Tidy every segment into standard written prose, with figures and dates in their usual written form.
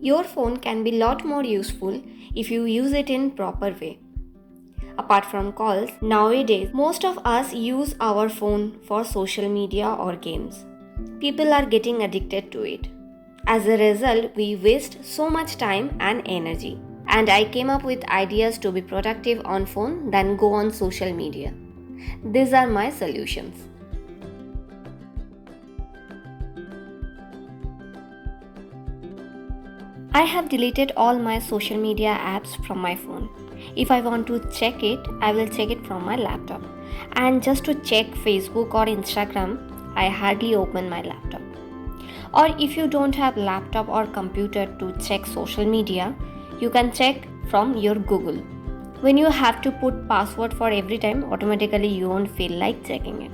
Your phone can be a lot more useful if you use it in proper way. Apart from calls, nowadays most of us use our phone for social media or games. People are getting addicted to it. As a result, we waste so much time and energy. And I came up with ideas to be productive on phone than go on social media. These are my solutions. I have deleted all my social media apps from my phone. If I want to check it, I will check it from my laptop. And just to check Facebook or Instagram, I hardly open my laptop. Or if you don't have laptop or computer to check social media, you can check from your Google. When you have to put password for every time, automatically you won't feel like checking it.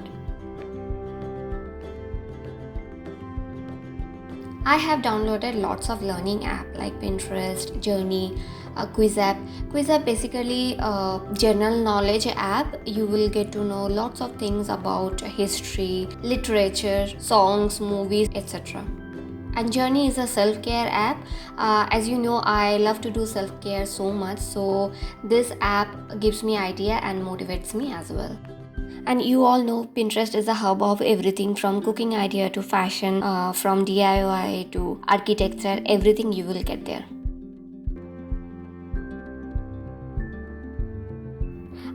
I have downloaded lots of learning app like Pinterest, Journey, Quiz app. Quiz app basically a general knowledge app. You will get to know lots of things about history, literature, songs, movies, etc. And Journey is a self-care app. As you know, I love to do self-care so much, so this app gives me idea and motivates me as well. And you all know Pinterest is a hub of everything from cooking idea to fashion, from DIY to architecture, everything you will get there.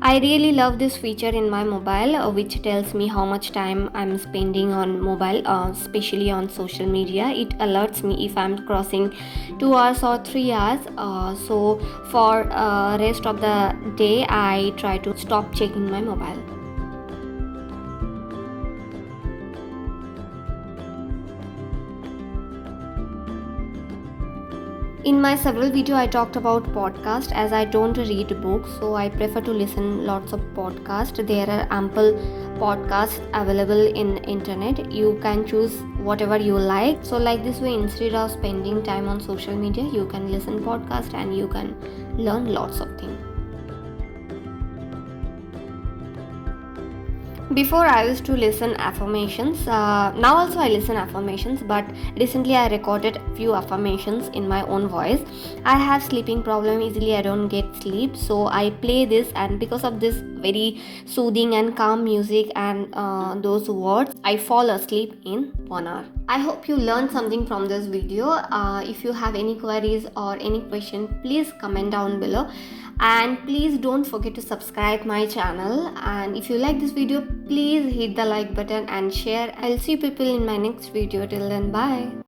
I really love this feature in my mobile, which tells me how much time I'm spending on mobile, especially on social media. It alerts me if I'm crossing 2 hours or 3 hours. So for rest of the day, I try to stop checking my mobile. In my several video, I talked about podcast. As I don't read books, so I prefer to listen lots of podcasts. There are ample podcasts available in internet. You can choose whatever you like. So like this way, instead of spending time on social media, you can listen podcast and you can learn lots of things. Before I used to listen affirmations. Now also I listen affirmations, but recently I recorded few affirmations in my own voice. I have sleeping problem, easily I don't get sleep, so I play this, and because of this very soothing and calm music and those words, I fall asleep in 1 hour. I hope you learned something from this video. If you have any queries or any question, please comment down below. And please don't forget to subscribe my channel, and if you like this video, please hit the like button and share. I'll see you people in my next video. Till then, bye.